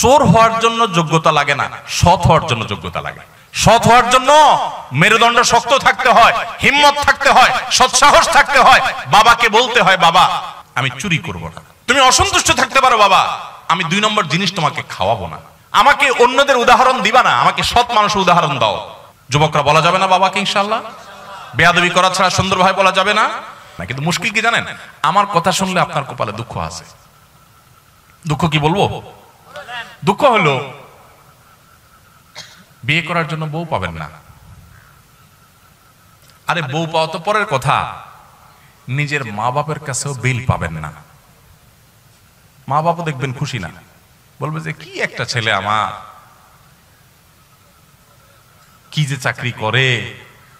চোর হওয়ার জন্য যোগ্যতা লাগে না, সৎ হওয়ার জন্য যোগ্যতা লাগে। সৎ হওয়ার জন্য মেরুদণ্ড শক্ত থাকতে হয়, হিম্মত থাকতে হয়, সৎসাহস থাকতে হয়। বাবাকে বলতে হয়, বাবা আমি চুরি করব না। তুমি অসন্তুষ্ট থাকতে পারো, বাবা আমি 2 নম্বর জিনিস তোমাকে খাওয়াবো না। আমাকে অন্যদের উদাহরণ দিবা না, আমাকে সৎ মানুষের উদাহরণ দাও। যুবকরা বলা যাবে না বাবাকে ইনশাআল্লাহ? বেয়াদবি করা ছাড়া সুন্দরভাবে বলা যাবে না। কিন্তু মুশকিল কি জানেন? আমার কথা শুনলে আপনার কপালে দুঃখ আছে। দুঃখ কি বলবো? দুঃখ হলো বিয়ে করার জন্য বউ পাবেন না। আরে বউ পাওয়া তো পরের কথা, নিজের মা বাপের কাছেও বিল পাবেন না। মা বাপও দেখবেন খুশি না, বলবে যে কি একটা ছেলে আমার, কি যে চাকরি করে।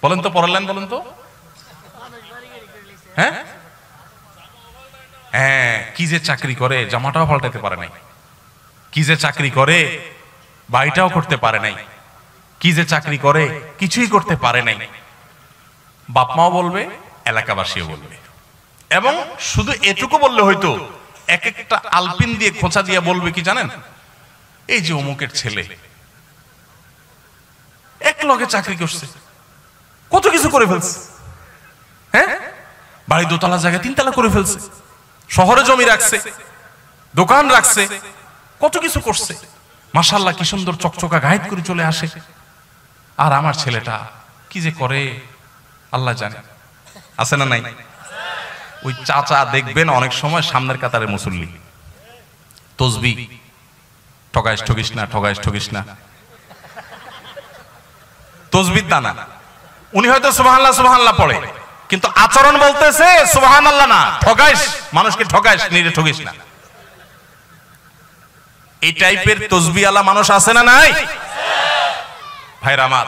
বলেন তো, পড়ালেন বলেন তো, হ্যাঁ হ্যাঁ কি যে চাকরি করে, জামাটাও পাল্টাতে পারে নাই, কি যে চাকরি করে বাড়িটাও করতে পারে নাই, কি যে চাকরি করে কিছুই করতে পারে নাই। বাপ মাও বলবে, এলাকাবাসীও বলবে। এবং শুধু এটুকু বললে হয়তো, এক একটা আলপিন দিয়ে খোঁচা দিয়ে বলবে কি জানেন, এই যে অমুকের ছেলে এক লগে চাকরি করছে, কত কিছু করে ফেলছে, হ্যাঁ বাড়ি 2 তলা জায়গায় 3 তলা করে ফেলছে, শহরে জমি রাখছে, দোকান রাখছে, কত কিছু করছে, মাশাআল্লাহ কি সুন্দর চকচকা গায়েত করে চলে আসে। আর আমার ছেলেটা কি যে করে আল্লাহ জানে। আছে না নাই? ওই চাচা দেখবেন অনেক সময় সামনের কাতারে মুসল্লি, তসবিহ, ঠগাইস ঠগিস না, ঠগাইস ঠগিস না, তসবিহ দানা। উনি হয়তো সুবহানাল্লাহ সুবহানাল্লাহ পড়ে, কিন্তু আচরণ বলতেছে সুবহানাল্লাহ না, ঠগাইস, মানুষকে ঠগাইস, নিজে ঠগিস না। এই টাইপের তসবিহওয়ালা মানুষ আছে না নাই? ভাইরা আমার,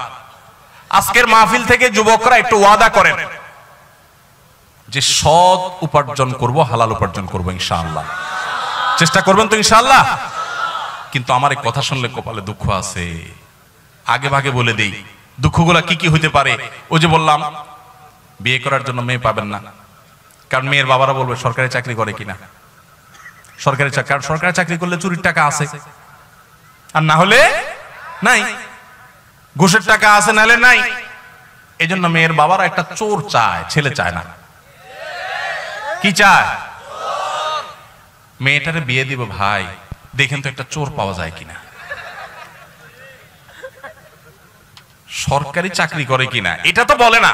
আজকের মাহফিল থেকে যুবকরা একটু ওয়াদা করেন যে সৎ উপার্জন করব, হালাল উপার্জন করব ইনশাআল্লাহ। চেষ্টা করবেন তো ইনশাআল্লাহ? কিন্তু আমার এই কথা শুনলে কপালে দুঃখ আছে। আগে ভাগে বলে দেই দুঃখগুলা কি কি হইতে পারে। ওই যে বললাম, বিয়ে করার জন্য মেয়ে পাবেন না, কারণ মেয়ের বাবারা বলবে সরকারি চাকরি করে কিনা, সরকারি চাকরি, কারণ সরকারি চাকরি করলে চুরির টাকা আছে, আর না হলে নাই, ঘুষের টাকা আছে নাহলে নাই। এই জন্য মেয়ের বাবারা একটা চোর চায়, ছেলে চায় না। কি চায়? মেয়েটারে বিয়ে দিব ভাই, দেখেন তো একটা চোর পাওয়া যায় কিনা, সরকারি চাকরি করে কিনা। এটা তো বলে না,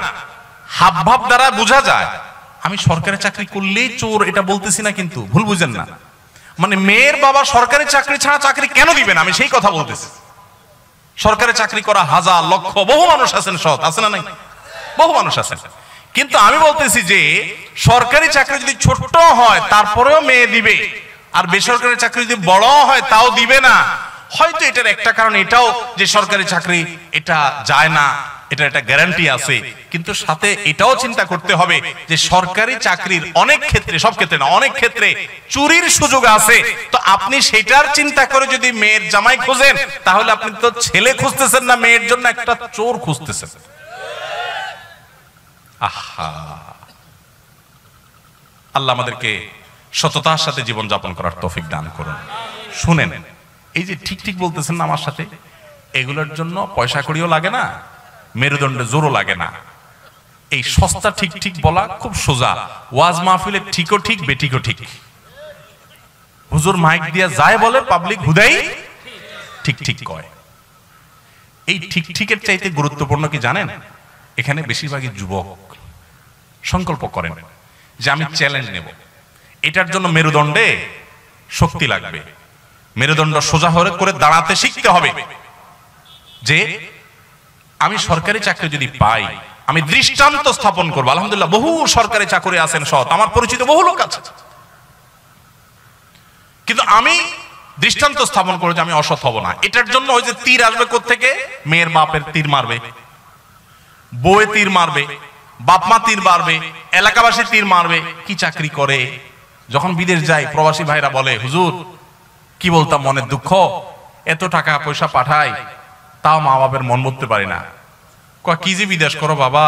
হাব ভাব দ্বারা বোঝা যায়। আমি সরকারি চাকরি করলেই চোর এটা বলতেছি না, কিন্তু ভুল বুঝেন না। মানে মেয়ের বাবা সরকারি চাকরি ছাড়া চাকরি কেন দিবেন, আমি সেই কথা বলতেছি। সরকারি চাকরি করা হাজার লক্ষ বহু মানুষ আছেন, সৎ আছে না নাই? বহু মানুষ আছেন। কিন্তু আমি বলতেছি যে সরকারি চাকরি যদি ছোট হয় তারপরেও মেয়ে দিবে, আর বেসরকারি চাকরি যদি বড় হয় তাও দিবে না। হয়তো এটার একটা কারণ এটাও যে সরকারি চাকরি এটা যায় না, এটা একটা গ্যারান্টি আছে। কিন্তু সাথে এটাও চিন্তা করতে হবে যে সরকারি চাকরির অনেক ক্ষেত্রে, সব ক্ষেত্রে না, অনেক ক্ষেত্রে চুরির সুযোগ আছে। তো আপনি সেটার চিন্তা করে যদি মেয়ের জামাই খোঁজেন, তাহলে আপনি তো ছেলে খুঁজতেছেন না, মেয়ের জন্য একটা চোর খুঁজতেছেন। আহা, আল্লাহ আমাদেরকে সততার সাথে জীবন যাপন করার তৌফিক দান করুন। শুনেন, এই যে ঠিক ঠিক বলতেছেন না আমার সাথে, এগুলোর জন্য পয়সা কড়িও লাগে না, মেরুদণ্ডে জোরও লাগে না। এই সস্তা ঠিক ঠিক বলা খুব সোজা। ওয়াজ মাহফিলে ঠিকও ঠিক, বেঠিকও ঠিক। হুজুর মাইক দিয়া যায় বলে, পাবলিক হুদাই ঠিক ঠিক কয়। এই ঠিক ঠিকের চাইতে গুরুত্বপূর্ণ কি জানেন? এখানে বেশিরভাগই যুবক সংকল্প করেন যে আমি চ্যালেঞ্জ নেব। এটার জন্য মেরুদণ্ডে শক্তি লাগবে, মেরুদণ্ড সোজা করে দাঁড়াতে শিখতে হবে যে আমি সরকারি চাকরি যদি পাই, আমি দৃষ্টান্ত স্থাপন করবো। আলহামদুলিল্লাহ বহু সরকারি চাকরি আছেন সৎ, আমার পরিচিত বহু লোক আছে, কিন্তু আমি দৃষ্টান্ত স্থাপন করে যে আমি অসৎ হব না। এটার জন্য ওই যে তীর আসবে কোত্থেকে? মেয়ের বাপের তীর মারবে, বউয়ে তীর মারবে, বাপ মা তীর মারবে, এলাকাবাসী তীর মারবে। কি চাকরি করে? যখন বিদেশ যায় প্রবাসী ভাইরা বলে, হুজুর কি বলতাম, মনের দুঃখ, এত টাকা পয়সা পাঠাই তাও মা বাপের মন বলতে পারি না। কি যে বিদেশ করো বাবা,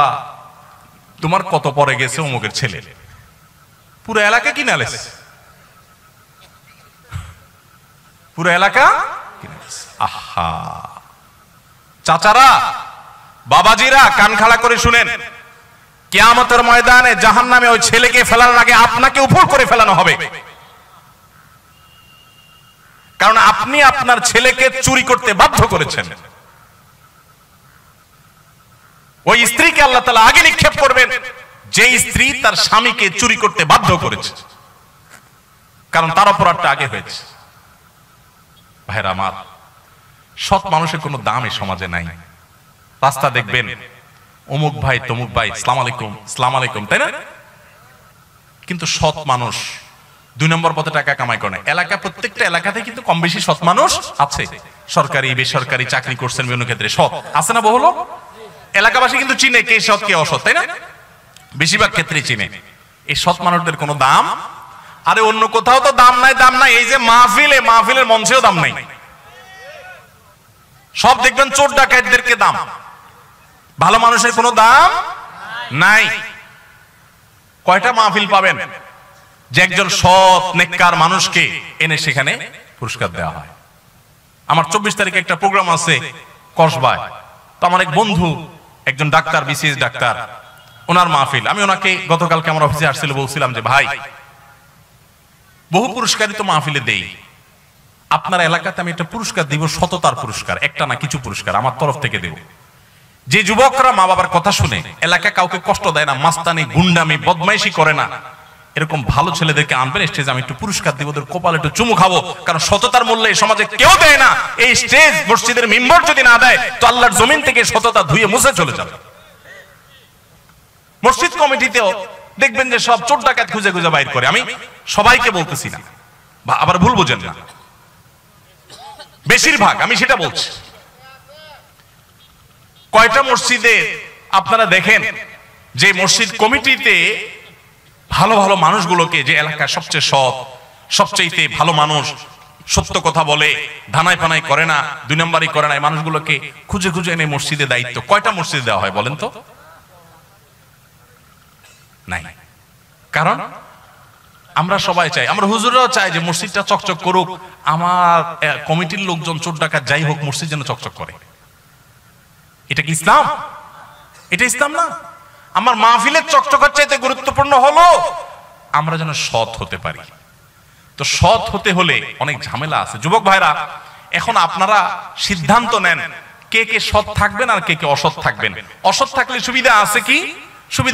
তোমার কত পরে গেছে অমুকের ছেলে, পুরো এলাকা কিনে আলেছে, পুরো এলাকা আহা, চাচারা, বাবাজিরা, কান খাড়া করে শুনেন, কিয়ামতের ময়দানে জাহান্নামে ওই ছেলেকে ফেলানোর আগে আপনাকে উপর করে ফেলানো হবে। কারণ আপনি আপনার ছেলেকে চুরি করতে বাধ্য করেছেন। ওই স্ত্রীকে আল্লাহ তাআলা আগে নিক্ষেপ করবেন যে স্ত্রী তার স্বামীকে চুরি করতে বাধ্য করেছে, কারণ তার অপরাধটা আগে হয়েছে। ভাইরা আমার, সৎ মানুষের কোনো দাম এই সমাজে নাই। রাস্তা দেখবেন অমুক ভাই তমুক ভাই সালাম আলাইকুম সালাম আলাইকুম, তাই না? কিন্তু সৎ মানুষ 2 নম্বর পথে টাকা কামাই করে না। এলাকা, প্রত্যেকটা এলাকাতে কিন্তু কম বেশি সৎ মানুষ আছে। সরকারি বেসরকারি চাকরি করছেন বিভিন্ন ক্ষেত্রে সৎ আছে না? বহু লোক এলাকাবাসী কিন্তু চিনে কে সৎ কে অসৎ, তাই না? বেশিরভাগ ক্ষেত্রে চিনে। এই সৎ মানুষদের কোনো দাম, আরে অন্য কোথাও তো দাম নাই, দাম নাই। এই যে মাহফিলে, মাহফিলের মঞ্চেও দাম নাই। সব দেখবেন চোর ডাকাতদেরকে দাম, ভালো মানুষের কোনো দাম নাই। কয়টা মাহফিল পাবেন যে একজন সৎ নেককার মানুষকে এনে সেখানে পুরস্কার দেওয়া হয়? আমার 24 তারিখে একটা প্রোগ্রাম আছে কসবায়। তো আমার এক বন্ধু, একজন ডাক্তার, বিসিএস ডাক্তার, ওনার মাহফিল। আমি ওনাকে গতকালকে আমার অফিসে আসছিল, বলছিলাম যে ভাই, বহু পুরস্কারই তো মাহফিলে দেই, আপনার এলাকাতে আমি একটা পুরস্কার দিব, সততার পুরস্কার, একটা না কিছু পুরস্কার আমার তরফ থেকে দেব। যে যুবকরা মা বাবার কথা শুনে এলাকা কাউকে কষ্ট দেয় না, মাস্তানি গুন্ডামি বদমাইশি করে না, এরকম ভালো ছেলেদেরকে আনবেন স্টেজে, আমি একটু পুরস্কার দিব, ওদের কপালে একটু চুমু খাবো। কারণ সততার মূল্য এই সমাজে কেউ দেয় না। এই স্টেজ, মসজিদের মিম্বর যদি না দেয় তো আল্লাহর জমিন থেকে সততা ধুয়ে মুছে চলে যাবে। মসজিদ কমিটিতেও দেখবেন যে সব চোর ডাকাত খুঁজে খুঁজে বাইর করে। আমি সবাইকে বলতেছি না, বা আবার ভুল বুঝেন না, বেশিরভাগ আমি সেটা বলছি। কয়টা মসজিদে আপনারা দেখেন যে মসজিদ কমিটিতে ভালো ভালো মানুষগুলোকে, যে এলাকার সবচেয়ে সৎ, সবচেয়ে ভালো মানুষ, সত্য কথা বলে, ধানাই পানাই করে না, 2 নম্বরই করে না, এই মানুষগুলোকে খুঁজে খুঁজে এনে মসজিদে দায়িত্ব কয়টা মসজিদে দেওয়া হয় বলেন তো? নাই। কারণ আমরা সবাই চাই, আমরা হুজুররাও চাই যে মসজিদটা চকচক করুক, আমার কমিটির লোকজন চোর ডাকাত যাই হোক মসজিদ যেন চকচক করে। এটা কি ইসলাম? এটা ইসলাম না। আমার মাহফিলের চকচকার চাইতে গুরুত্বপূর্ণ হলো আমরা যেন সৎ হতে পারি। তো সৎ হতে হলে অনেক ঝামেলা আছে। যুবক ভাইরা, এখন আপনারা সিদ্ধান্ত নেন কে কে সৎ থাকবেন আর কে কে অসৎ থাকবেন। অসৎ থাকলে সুবিধা আছে কি? সুবিধা